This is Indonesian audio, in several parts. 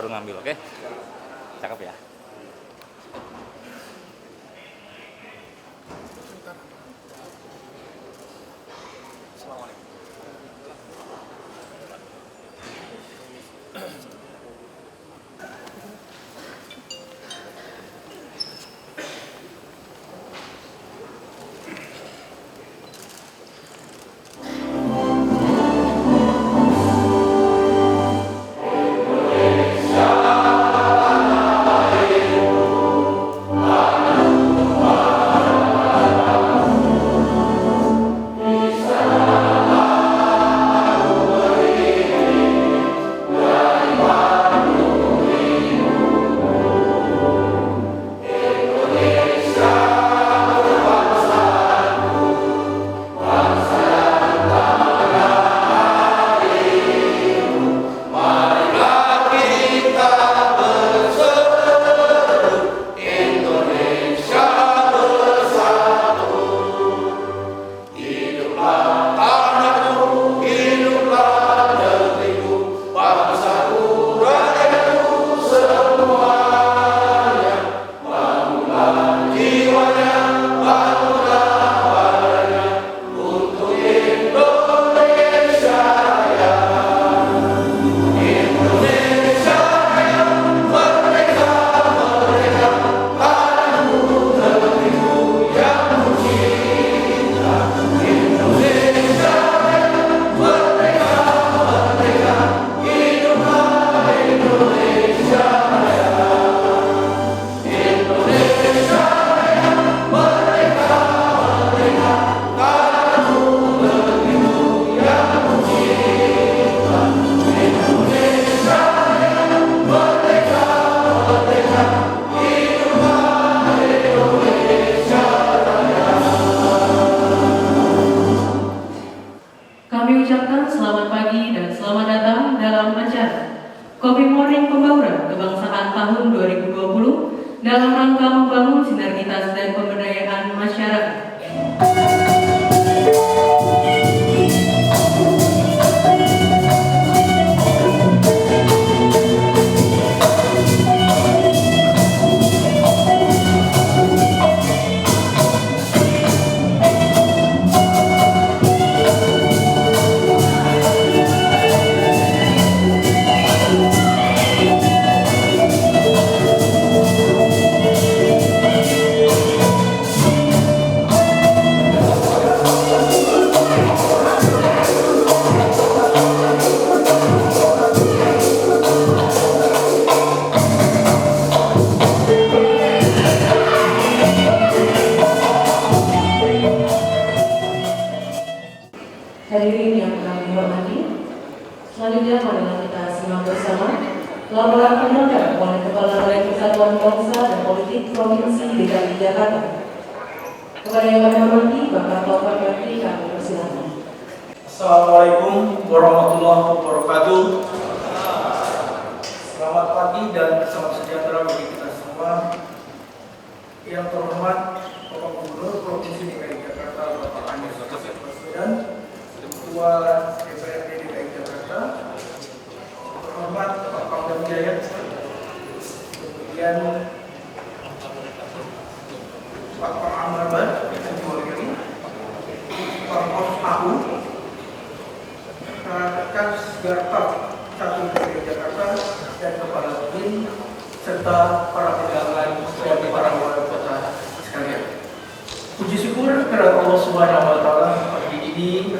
baru ngambil, oke? Cakep ya. Kami ucapkan selamat pagi dan selamat datang dalam acara Kopi Morning Pembauran Kebangsaan tahun 2020 dalam rangka membangun sinergitas dan pemberdayaan masyarakat. Hadirin yang kami hormati, selanjutnya marilah kita simak bersama laporan penelitian oleh Kepala Balai Persatuan Bangsa dan Politik Provinsi DKI Jakarta. Kepada yang kami hormati, Bapak Taufik Bakri, kami persilakan. Assalamualaikum warahmatullahi wabarakatuh. Selamat pagi dan salam sejahtera bagi kita semua. Yang terhormat Bapak Gubernur Provinsi DKI Jakarta Bapak Anies Baswedan, Ketua DPRD DKI Jakarta, terhormat Pak Pangdam Jaya, kemudian Pak Amar yang diwakili, Pak Tahu, rekan Gartab 1 DKI Jakarta dan Kepala BIN, serta para pegawai dan para wali kota sekalian. Puji syukur kepada Allah Subhanahu wa Ta'ala, pagi ini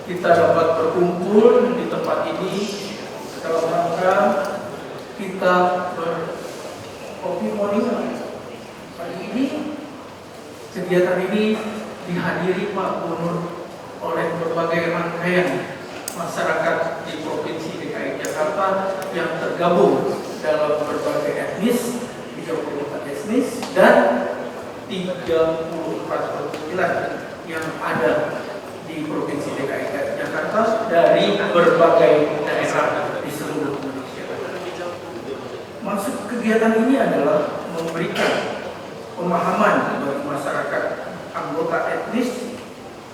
kita dapat berkumpul di tempat ini dalam rangka kita berkopi morning. Pagi ini kegiatan ini dihadiri Pak Gubernur oleh berbagai rangkaian masyarakat di Provinsi DKI Jakarta yang tergabung dalam berbagai etnis, 34 etnis dan 34 perwakilan yang ada di Provinsi DKI Jakarta dari berbagai daerah di seluruh Indonesia. Maksud kegiatan ini adalah memberikan pemahaman bagi masyarakat anggota etnis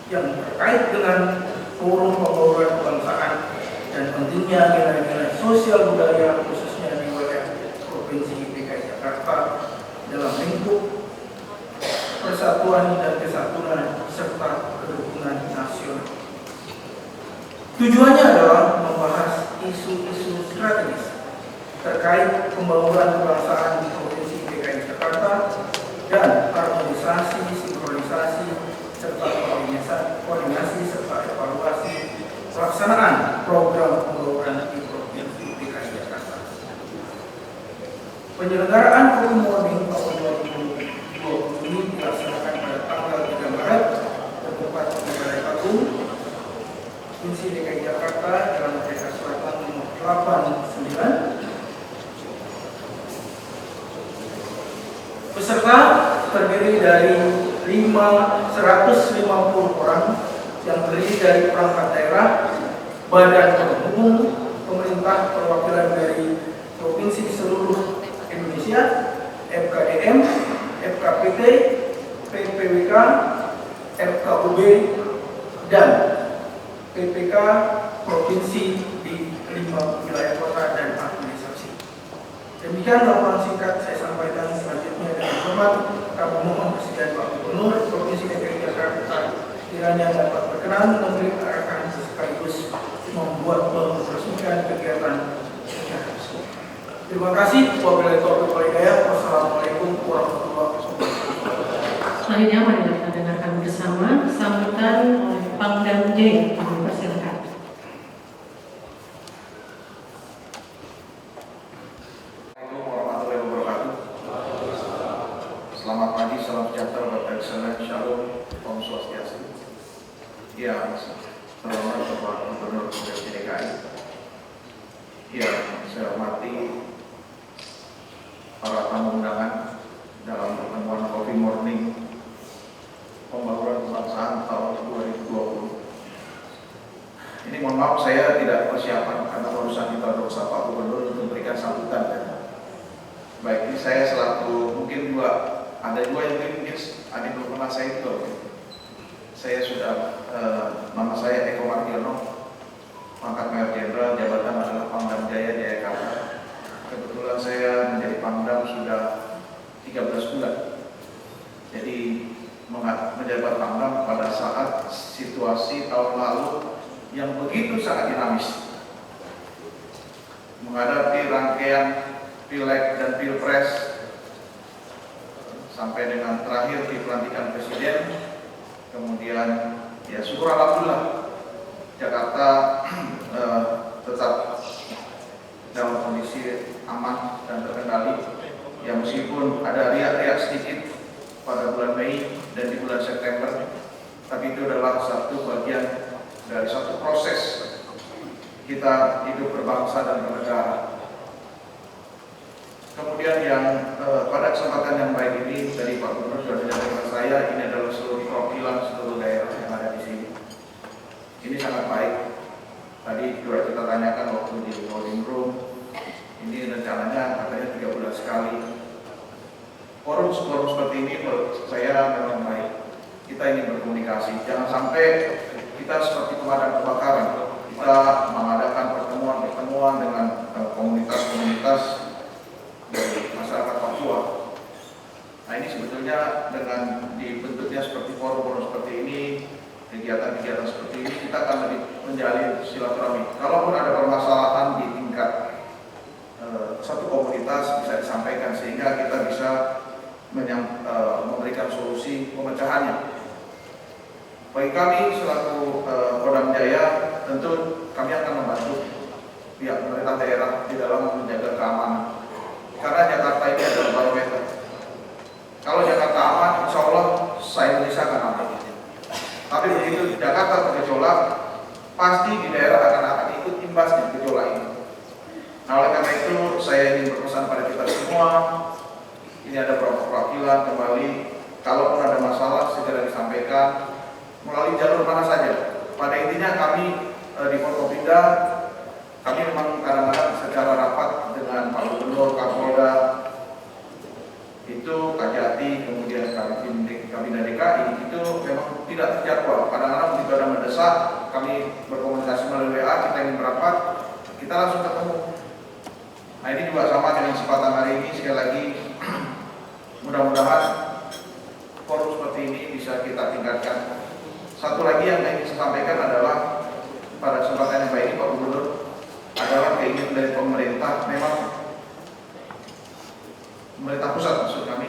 yang terkait dengan forum pembauran kebangsaan dan pentingnya nilai-nilai sosial budaya khususnya di wilayah persatuan dan kesatuan serta kerukunan nasional. Tujuannya adalah membahas isu-isu strategis terkait pembangunan kebangsaan di Provinsi DKI Jakarta dan harmonisasi, sinkronisasi, serta koordinasi serta evaluasi pelaksanaan program pembangunan di Provinsi DKI Jakarta. Penyelenggaraan Forum Morning tahun 2020 ini dilaksanakan pada tanggal 3 Maret bertempat di Balai Agung Provinsi DKI Jakarta dalam Merdeka Selatan nomor 89. Peserta terdiri dari 150 orang yang terdiri dari perangkat daerah, badan penghubung, pemerintah perwakilan dari provinsi seluruh Indonesia, FKDM, FKPT, PPWK, FKUB, dan PPK provinsi di 5 wilayah kota dan administrasi. Demikian laporan singkat saya sampaikan. Selanjutnya dengan hormat kami mohon Presiden Pak Gubernur Provinsi DKI Jakarta kiranya dapat berkenan memberi arahan sekaligus meresmikan kegiatan. Terima kasih. Wabillahi taufiq wal hidayah. Wassalamualaikum warahmatullahi wabarakatuh. Selanjutnya mari kita dengarkan bersama sambutan oleh Pangdam Jaya. Kami persilakan. Selamat pagi, salam sejahtera, Bapak Excellent, Shalom, Om Swastiastu. Ya, selamat Bapak Gubernur Provinsi DKI. Ya, saya hormati para tamu undangan dalam pertemuan Coffee Morning Pembangunan Kebangsaan tahun 2020. Ini mohon maaf saya tidak persiapan karena barusan kita berusaha Pak Gubernur untuk memberikan sambutan. Baik, ini saya selaku mungkin ada dua yang mungkin ada belum pernah saya itu. Saya sudah nama saya Eko Mardiono, pangkat Mayor Jenderal, jabatan adalah Pangdam Jaya Jayakarta. Kebetulan saya menjadi Pangdam sudah 13 bulan. Jadi menjabat Pangdam pada saat situasi tahun lalu yang begitu sangat dinamis, menghadapi rangkaian Pileg dan Pilpres sampai dengan terakhir di pelantikan Presiden. Kemudian ya syukur alhamdulillah Jakarta tetap dalam kondisi aman dan terkendali. Ya meskipun ada riak-riak sedikit pada bulan Mei dan di bulan September, tapi itu adalah satu bagian dari satu proses kita hidup berbangsa dan bernegara. Kemudian yang pada kesempatan yang baik ini dari Pak Gubernur sudah menyampaikan saya, ini adalah seluruh perwakilan seluruh daerah yang ada di sini. Ini sangat baik. Tadi juga kita tanyakan waktu di holding room, ini rencananya katanya 3 bulan sekali. Forum seperti ini menurut saya memang baik. Kita ingin berkomunikasi, jangan sampai kita seperti pemadam kebakaran. Kita mengadakan pertemuan-pertemuan dengan komunitas-komunitas dari masyarakat Papua. Nah ini sebetulnya dengan dibentuknya seperti forum seperti ini, kegiatan-kegiatan seperti ini, kita akan lebih menjalin silaturahmi. Kalaupun ada permasalahan di tingkat satu komunitas bisa disampaikan sehingga kita bisa memberikan solusi pemecahannya. Bagi kami selaku Kodam Jaya, tentu kami akan membantu pihak pemerintah daerah di dalam menjaga keamanan. Karena Jakarta ini adalah barometer. Kalau Jakarta aman, insya Allah se-Indonesia akan aman. Tapi begitu Jakarta bergejolak, pasti di daerah akan ikut imbasnya gejolak ini. Nah oleh karena itu saya ingin berpesan pada kita semua, ini ada perwakilan kembali, kalaupun ada masalah segera disampaikan melalui jalur mana saja. Pada intinya kami di Forkopimda, kami memang kadang-kadang secara rapat dengan Pak Gubernur, Kapolda, itu Kajati, kemudian Kabinda DKI, itu memang tidak terjadwal. Kadang-kadang begitu ada mendesak, kami berkomunikasi melalui WA, kita ingin merapat, kita langsung ketemu. Nah ini juga sama dengan kesempatan hari ini, sekali lagi mudah-mudahan forum seperti meningkatkan. Satu lagi yang ingin saya sampaikan adalah pada kesempatan yang baik ini Pak Gubernur adalah keinginan dari pemerintah, memang pemerintah pusat maksud kami,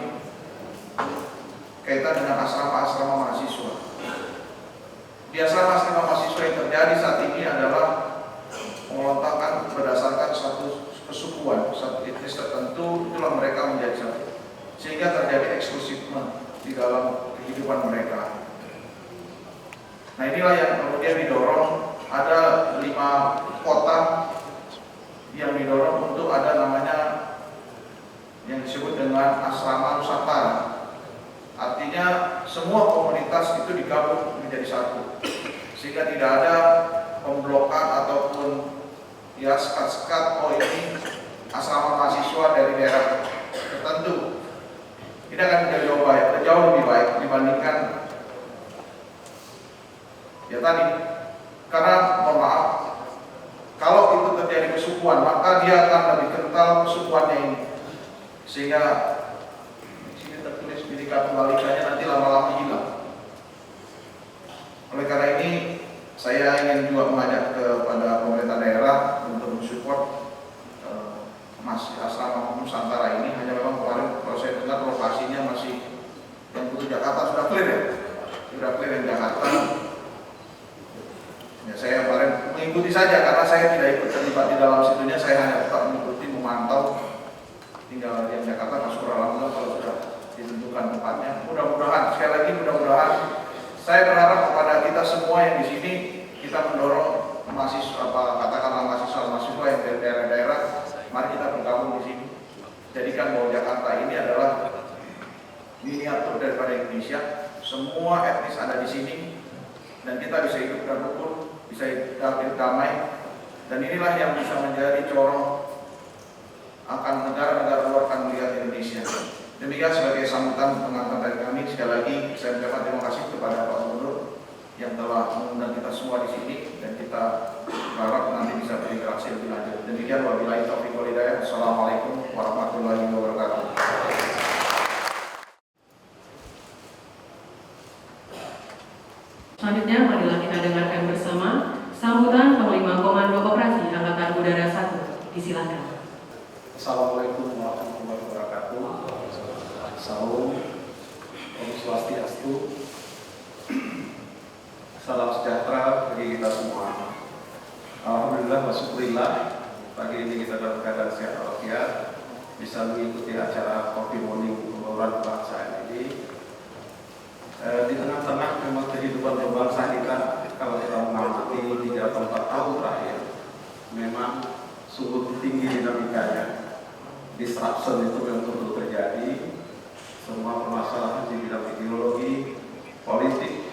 kaitan dengan asrama-asrama mahasiswa. Di asrama-asrama mahasiswa yang terjadi saat ini adalah pengelontakan berdasarkan satu kesukuan, satu etnis tertentu, itulah mereka menjadi satu, sehingga terjadi eksklusifme di dalam kehidupan mereka. Nah, inilah yang kemudian didorong, ada 5 kota yang didorong untuk ada namanya yang disebut dengan asrama Nusantara. Artinya semua komunitas itu digabung menjadi satu, sehingga tidak ada pemblokan ataupun ya sekat-sekat, oh ini asrama mahasiswa dari daerah tertentu. Ini akan jauh lebih baik dibandingkan ya tadi, karena mohon maaf, kalau itu terjadi kesukuan maka dia akan lebih kental kesukuannya ini, sehingga di sini tertulis Bhinneka Tunggal Ikanya nanti lama-lama hilang. Oleh karena ini saya ingin juga mengajak kepada pemerintah daerah untuk mensupport masih asrama Nusantara ini. Hanya memang kemarin kalau saya dengar lokasinya masih yang untuk Jakarta sudah clear ya, sudah clear yang Jakarta. Ya, saya kemarin mengikuti saja karena saya tidak ikut terlibat di dalam situnya, saya hanya tetap mengikuti, memantau. Tinggal yang Jakarta masuk alhamdulillah kalau sudah ditentukan tempatnya. Mudah-mudahan, sekali lagi mudah-mudahan, saya berharap kepada kita semua yang di sini, kita mendorong mahasiswa, katakanlah mahasiswa yang dari daerah-daerah, mari kita bergabung di sini. Jadikan bahwa Jakarta ini adalah miniatur daripada Indonesia. Semua etnis ada di sini dan kita bisa hidup dan rukun, bisa hidup damai. Dan inilah yang bisa menjadi corong akan negara-negara luar akan melihat Indonesia. Demikian sebagai sambutan pengantar dari kami. Sekali lagi saya ucapkan terima kasih kepada Pak Gubernur yang telah mengundang kita semua di sini, dan kita berharap nanti bisa berinteraksi lebih lanjut. Demikian, wabillahi taufiq wal hidayah. Assalamualaikum warahmatullahi wabarakatuh. Selanjutnya, marilah kita dengarkan bersama sambutan Panglima Komando Operasi Angkatan Udara 1. Disilakan. Assalamualaikum warahmatullahi wabarakatuh. Salam, Om Swastiastu, salam sejahtera bagi kita semua. Alhamdulillah wa syukurillah, pagi ini kita dalam keadaan sehat walafiat, bisa mengikuti acara Coffee Morning pembauran kebangsaan ini. Di tengah-tengah memang kehidupan berbangsa kita, kalau kita mengamati 3-4 tahun terakhir, memang sungguh tinggi dinamikanya. Disruption itu memang perlu terjadi. Semua permasalahan di bidang ideologi, politik,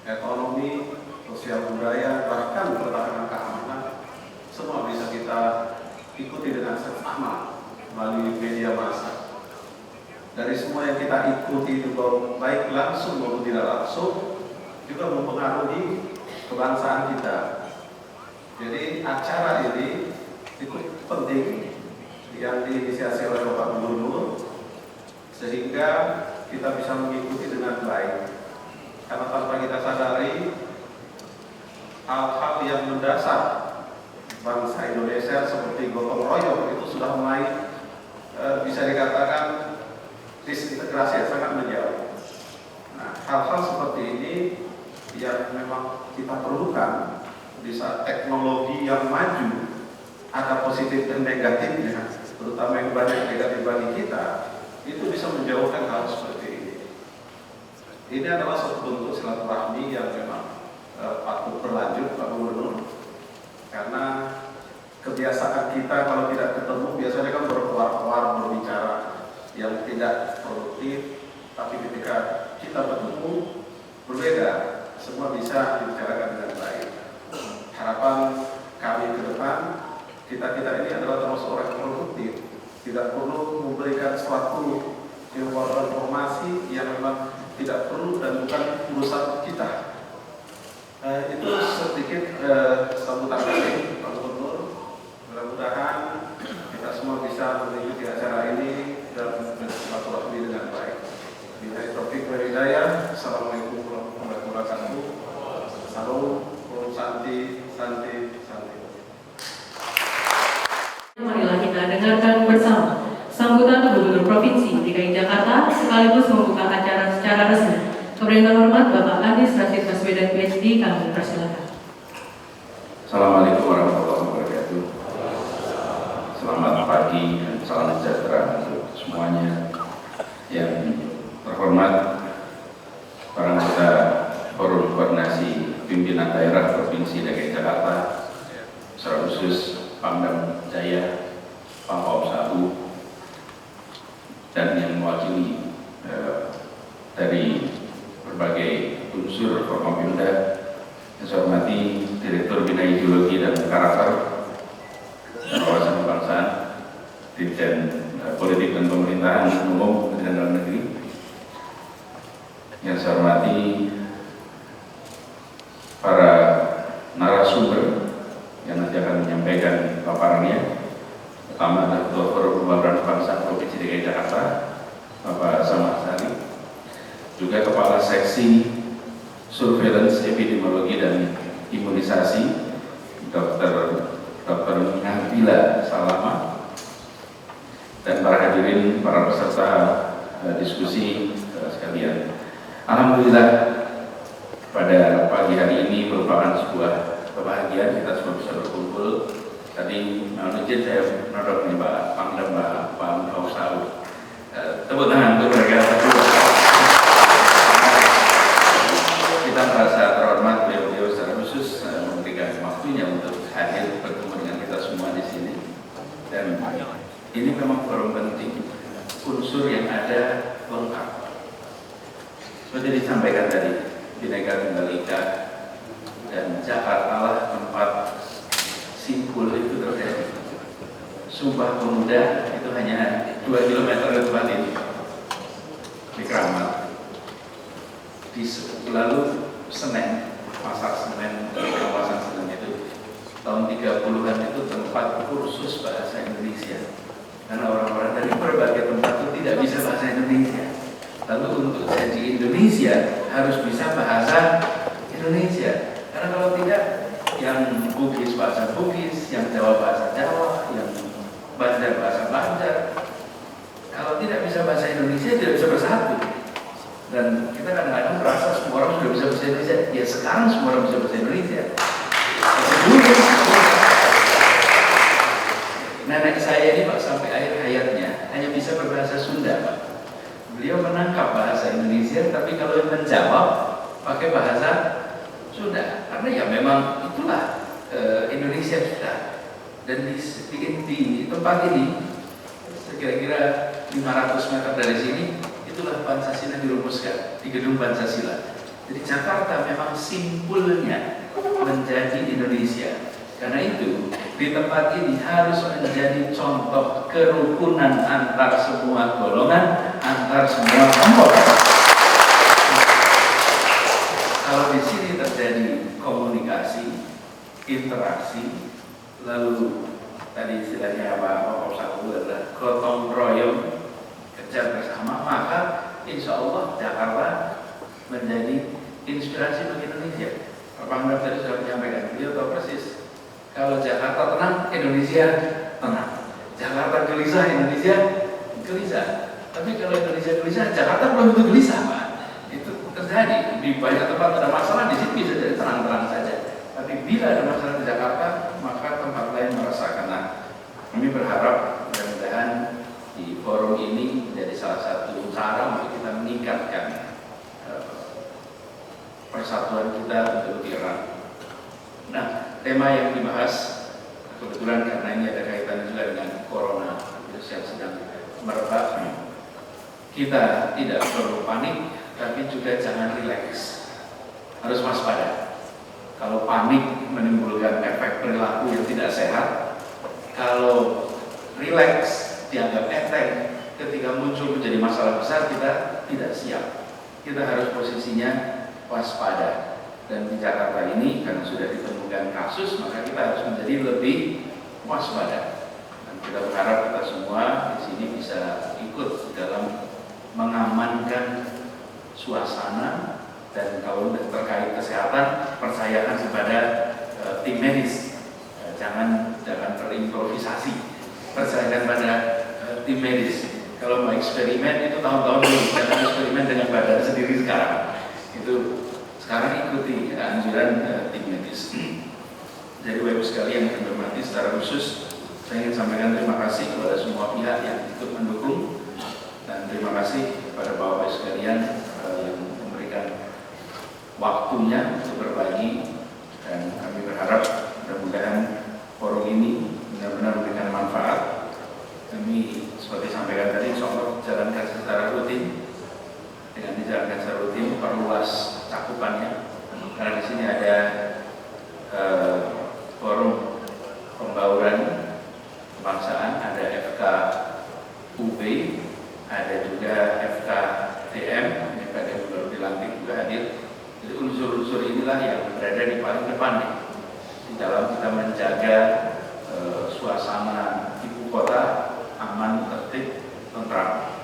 ekonomi, sosial budaya, bahkan pertahanan keamanan, semua bisa kita ikuti dengan seksama melalui media massa. Dari semua yang kita ikuti itu baik langsung maupun tidak langsung juga mempengaruhi kebangsaan kita. Jadi acara ini itu penting yang diinisiasi oleh Bapak Gubernur, sehingga kita bisa mengikuti dengan baik. Karena tanpa kita sadari, hal-hal yang mendasar bangsa Indonesia seperti gotong royong itu sudah mulai bisa dikatakan disintegrasi yang sangat menjauh. Nah, hal-hal seperti ini yang memang kita perlukan di saat teknologi yang maju, ada positif dan negatifnya, terutama yang banyak negatif bagi kita, itu bisa menjauhkan hal seperti ini. Ini adalah suatu bentuk silaturahmi yang memang patut berlanjut, Pak Gubernur, karena kebiasaan kita kalau tidak ketemu biasanya kan berkeluar-keluar berbicara yang tidak produktif, tapi ketika kita bertemu berbeda, semua bisa dibicarakan dengan baik. Harapan kami ke depan, kita ini adalah termasuk orang yang produktif, tidak perlu memberikan suatu informasi yang memang tidak perlu dan bukan urusan kita. Itu sedikit sambutan kami, Pak Gubernur. Mudah-mudahan kita semua bisa mengikuti acara ini dan bersilaturahmi dengan baik. Billahi taufiq wal hidayah. Assalamualaikum warahmatullahi wabarakatuh. sekaligus membuka acara secara resmi. Kepada yang hormat Bapak Anies Rashid Baswedan PhD, kami persilakan. Assalamualaikum warahmatullahi wabarakatuh. Selamat pagi dan salam sejahtera untuk semuanya. Yang terhormat para anggota Forum Koordinasi Pimpinan Daerah Provinsi DKI Jakarta, secara khusus Pangdam Jaya, Pangkop 1, dan yang mewakili dari berbagai unsur Forkompimda. Yang saya hormati Direktur Bina Ideologi dan Karakter dan Wawasan Kebangsaan, Dirjen Politik dan Pemerintahan Umum Kementerian Dalam Negeri. Yang saya hormati para narasumber yang nanti akan menyampaikan paparannya. Pertama adalah Ketua Forum Pembangunan Bangsa Provinsi DKI Jakarta, Bapak Samad Sari, juga Kepala Seksi Surveillance Epidemiologi dan Imunisasi, Dr. Nabila Salama, dan para hadirin, para peserta diskusi sekalian. Alhamdulillah, pada pagi hari ini merupakan sebuah kebahagiaan kita semua bisa berkumpul. Tadi izin saya menodok nih Pak Pangdam, Pak Pangkop 1. Tepuk tangan untuk mereka berdua. Kita merasa terhormat beliau secara khusus memberikan waktunya untuk hadir bertemu dengan kita semua di sini. Dan ini memang forum penting, unsur yang ada lengkap. Seperti disampaikan tadi, Bhinneka Tunggal Ika dan Jakarta lah tempat simpul itu terjadi. Sumpah Pemuda itu hanya 2 km dari tempat ini, di Kramat. Lalu Senen, Pasar Senen, kawasan Senen itu tahun 30-an itu tempat kursus bahasa Indonesia, karena orang-orang dari berbagai tempat itu tidak bisa bahasa Indonesia. Lalu untuk jadi Indonesia harus bisa bahasa Indonesia, karena kalau tidak, yang Bugis bahasa Bugis, yang Jawa bahasa Jawa, yang Banjar bahasa Banjar. Kalau tidak bisa bahasa Indonesia tidak bisa bersatu. Dan kita kadang-kadang merasa semua orang sudah bisa bahasa Indonesia. Ya sekarang semua orang bisa bahasa Indonesia. Nenek saya ini Pak sampai akhir hayatnya hanya bisa berbahasa Sunda Pak. Beliau menangkap bahasa Indonesia, tapi kalau menjawab pakai bahasa Sunda. Karena ya memang itulah Indonesia kita. Dan di tempat ini, kira-kira 500 meter dari sini, itulah Pancasila dirumuskan di Gedung Pancasila. Jadi Jakarta memang simpulnya menjadi Indonesia. Karena itu di tempat ini harus menjadi contoh kerukunan antar semua golongan, antar semua kelompok. Kalau di sini terjadi komunikasi, interaksi, lalu tadi istilahnya Pak Pangkop 1 adalah gotong royong, kerja bersama, maka insya Allah Jakarta menjadi inspirasi bagi Indonesia. Pak Pangdam tadi sudah menyampaikan, beliau tahu persis, kalau Jakarta tenang, Indonesia tenang. Jakarta gelisah, Indonesia gelisah. Tapi kalau Indonesia gelisah, Jakarta belum tentu gelisah, Pak. Itu terjadi di banyak tempat ada masalah, di sini bisa jadi tenang-tenang saja. Tapi bila ada masalah di Jakarta, maka tempat lain merasakan. Nah, kami berharap mudah-mudahan di forum ini menjadi salah satu cara untuk kita meningkatkan persatuan kita untuk lebih erat. Nah, tema yang dibahas kebetulan karena ini ada kaitannya juga dengan corona virus yang sedang merebak. Kita tidak perlu panik, tapi juga jangan rileks. Harus waspada. Kalau panik menimbulkan efek perilaku yang tidak sehat, kalau rileks dianggap enteng, ketika muncul menjadi masalah besar kita tidak siap. Kita harus posisinya waspada. Dan di Jakarta ini karena sudah ditemukan kasus, maka kita harus menjadi lebih waspada. Dan kita berharap kita semua di sini bisa ikut dalam mengamankan suasana. Dan kalau terkait kesehatan, percayakan kepada tim medis. Jangan berimprovisasi. Percayakan pada tim medis. Kalau mau eksperimen itu tahun-tahun dulu. Itu sekarang ikuti anjuran tim medis. Jadi Bapak Ibu sekalian yang hormati, secara khusus saya ingin sampaikan terima kasih kepada semua pihak yang ikut mendukung, dan terima kasih kepada Bapak Ibu sekalian yang memberikan waktunya untuk berbagi, dan kami berharap mudah-mudahan forum ini benar-benar memberikan manfaat. Kami seperti sampaikan tadi, insya Allah jalankan secara rutin. Dengan dijalankan secara rutin, perluas cakupannya, karena di sini ada forum pembauran kebangsaan, ada FKUB, ada juga FKDM, ini pada baru dilantik juga hadir. Jadi unsur-unsur inilah yang berada di paling depan nih, di dalam kita menjaga suasana ibu kota aman, tertib, tentram.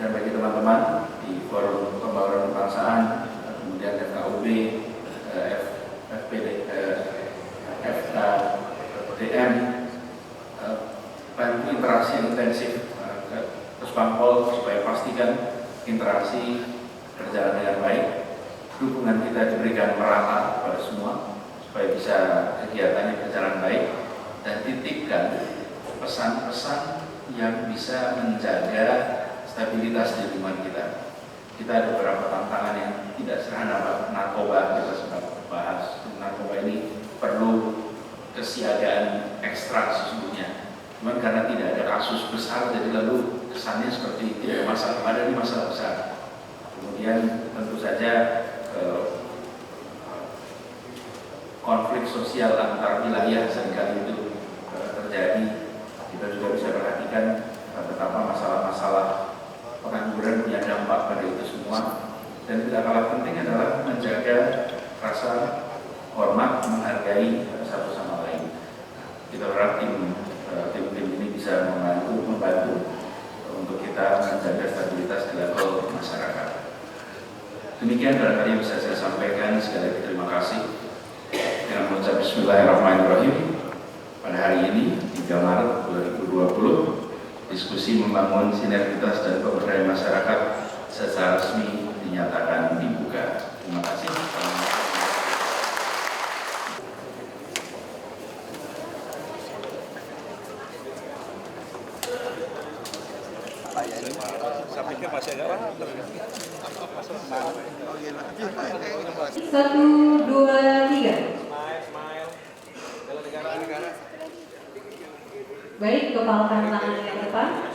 Dan bagi teman-teman di forum pembauran kebangsaan, kemudian FKUB, FKDM, bantu interaksi yang intensif terus Pangpol supaya pastikan interaksi berjalan dengan baik, dukungan kita diberikan merata kepada semua supaya bisa kegiatannya berjalan baik, dan titipkan pesan-pesan yang bisa menjaga stabilitas di lingkungan kita. Kita ada beberapa tantangan yang tidak sederhana, Pak. Narkoba, kita sempat bahas. Narkoba ini perlu kesiagaan ekstra sesungguhnya. Cuman karena tidak ada kasus besar, jadi lalu kesannya seperti tidak masalah. Padahal ini masalah besar. Kemudian tentu saja konflik sosial antar wilayah seringkali itu terjadi. Kita juga bisa perhatikan betapa masalah-masalah pengangguran punya dampak pada itu semua. Dan tidak kalah penting adalah menjaga rasa hormat, menghargai satu sama lain. Kita berharap tim ini bisa membantu untuk kita menjaga stabilitas di level masyarakat. Demikian barangkali yang bisa saya sampaikan. Sekali lagi terima kasih. Dengan mengucap Bismillahirrahmanirrahim, pada hari ini 3 Maret 2020, diskusi membangun sinergitas dan pemberdayaan masyarakat secara resmi dinyatakan dibuka. Terima kasih. Saya pikir masih ada orang. 1, 2, 3. Baik, kepalkan tangan yang depan.